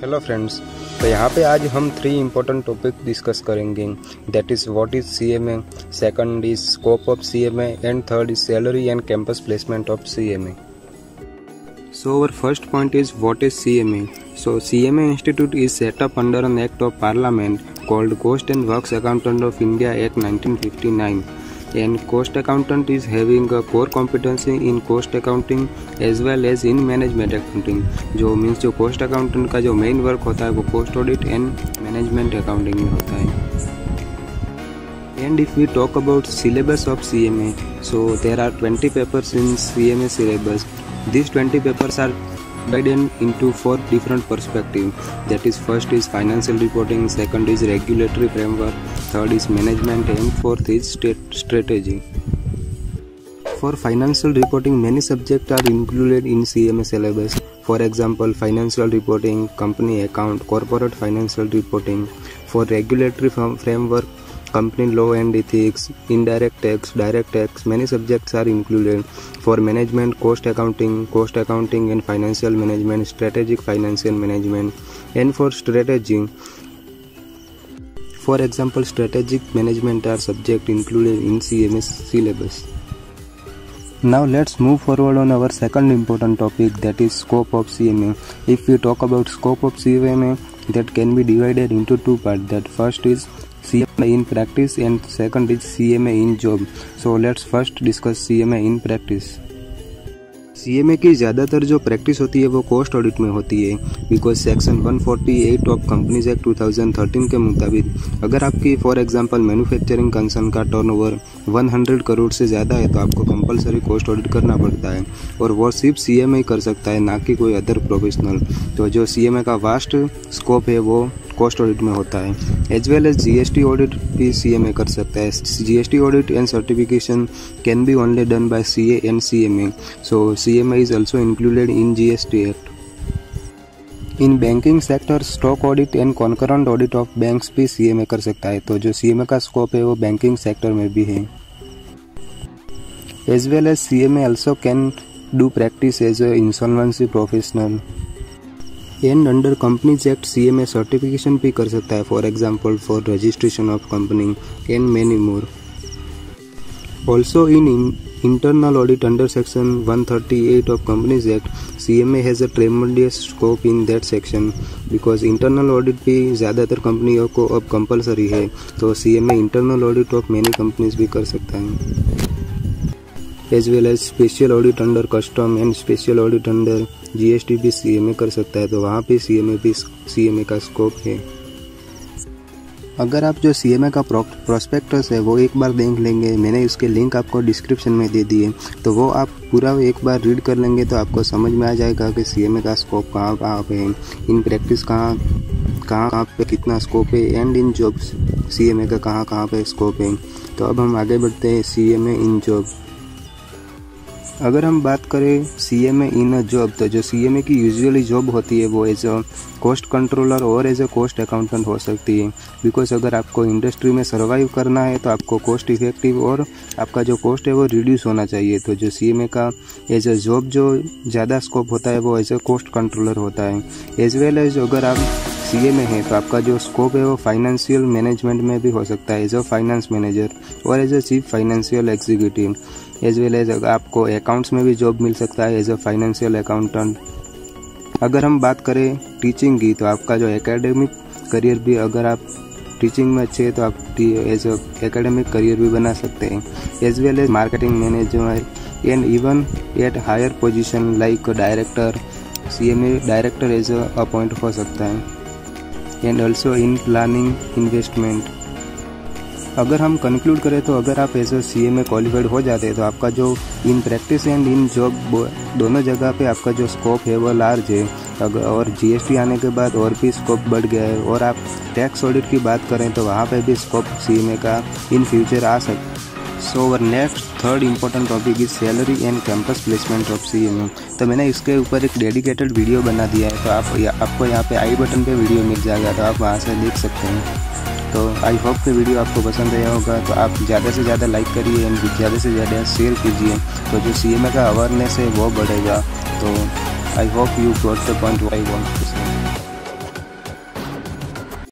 Hello friends, तो यहाँ पे आज हम 3 इम्पोर्टेंट टॉपिक डिस्कस करेंगे। That is what is CMA, second is scope of CMA and third is salary and campus placement of CMA. So our first point is what is CMA. So CMA Institute is set up under an act of parliament called Cost and Works Accountant of India Act 1959. And cost accountant is having a core competency in cost accounting as well as in management accounting. जो means जो cost accountant का जो main work होता है वो cost audit and management accounting में होता है. And if we talk about syllabus of CMA, so there are 20 papers in CMA syllabus. These 20 papers are divided into 4 different perspectives. That is, first is financial reporting, second is regulatory framework, third is management, and fourth is strategy. For financial reporting, many subjects are included in CMA syllabus. For example, financial reporting, company account, corporate financial reporting. For regulatory framework, company law and ethics, indirect tax, direct tax, many subjects are included. For management, cost accounting and financial management, strategic financial management. And for strategy, for example, strategic management are subject included in CMS syllabus. Now let's move forward on our second important topic, that is scope of CMA. If we talk about scope of CMA, that can be divided into 2 parts. That first is CMA in practice and second is CMA in job. So let's first discuss CMA in practice. CMA की ज़्यादातर जो practice होती है वो cost audit में होती है, because section 148 of companies act 2013 के मुताबिक अगर आपकी फॉर एग्जांपल मैन्युफैक्चरिंग कंसर्न का टर्नओवर 100 करोड़ से ज़्यादा है तो आपको कंपलसरी कोस्ट ऑडिट करना पड़ता है, और वो सिर्फ CMA कर सकता है, ना कि कोई अदर प्रोफेशनल। तो जो CMA का वास्ट स्कोप है वो कोस्ट ऑडिट में होता है। As well as GST audit भी CMA कर सकता है। GST audit and certification can be only done by CA and CMA. So CMA is also included in GST act. In banking sector stock audit and concurrent audit of banks भी CMA कर सकता है। तो जो CMA का scope है वो banking sector में भी है। As well as CMA also can do practice as a insolvency professional. And under companies act CMA certification भी कर सकता है, for example for registration of company and many more. Also in internal audit under section 138 of companies act CMA has a tremendous scope in that section, because internal audit भी ज़्यादातर कंपनियों को अब compulsory है, तो CMA internal audit of many companies भी कर सकता है। As well as special audit under custom and special audit under GST भी CMA कर सकता है, तो वहाँ पे CMA का स्कोप है। अगर आप जो CMA का प्रोस्पेक्टस है वो एक बार देख लेंगे, मैंने उसके लिंक आपको डिस्क्रिप्शन में दे दिए, तो वो आप पूरा एक बार रीड कर लेंगे तो आपको समझ में आ जाएगा कि CMA का स्कोप कहाँ कहाँ पे है, इन प्रैक्टिस कहाँ पे कितना स्कोप है, एंड इन जॉब्स CMA का कहाँ पे स्कोप है। तो अब हम आगे बढ़ते हैं CMA इन जॉब। अगर हम बात करें CMA इन अ जॉब, तो जो CMA की यूजुअली जॉब होती है वो एज अ कॉस्ट कंट्रोलर और एज अ कॉस्ट अकाउंटेंट हो सकती है, बिकॉज अगर आपको इंडस्ट्री में सर्वाइव करना है तो आपको कॉस्ट इफेक्टिव और आपका जो कॉस्ट है वो रिड्यूस होना चाहिए। तो जो CMA का एज अ जॉब जो ज़्यादा स्कोप होता है वो एज अ कॉस्ट कंट्रोलर होता है। एज वेल एज अगर आप CMA है तो आपका जो स्कोप है वो फाइनेंशियल मैनेजमेंट में भी हो सकता है, एज अ फाइनेंस मैनेजर और as a chief financial executive. As well as आपको अकाउंट्स में भी जॉब मिल सकता है एज अ फाइनेंशियल अकाउंटेंट। अगर हम बात करें टीचिंग की, तो आपका जो एकेडमिक करियर भी, अगर आप टीचिंग में अच्छे हैं तो आप एज अ एकेडमिक करियर भी बना सकते हैं। As well as marketing manager and even at higher position like director, CMA director as a appoint हो सकता है। And also in planning investment. अगर हम कंक्लूड करें तो अगर आप एज अ CMA क्वालिफाइड हो जाते हैं तो आपका जो in practice and in job दोनों जगह पे आपका जो स्कोप है वो लार्ज है। और GST आने के बाद और भी स्कोप बढ़ गया है, और आप टैक्स ऑडिट की बात करें तो वहाँ पे भी स्कोप CMA का इन फ्यूचर आ सकता है। So our next third important topic is salary and campus placement of CMA। तो मैंने इसके ऊपर एक डेडिकेटेड वीडियो बना दिया है, तो आपको यहाँ पे आई बटन पे वीडियो मिल जाएगा, तो आप वहाँ से देख सकते हैं। तो आई होप कि वीडियो आपको पसंद आया होगा, तो आप ज़्यादा से ज़्यादा लाइक करिए एंड ज़्यादा से ज़्यादा शेयर कीजिए, तो जो CMA का अवेयरनेस है वो बढ़ेगा। तो I hope you got the point I want to से।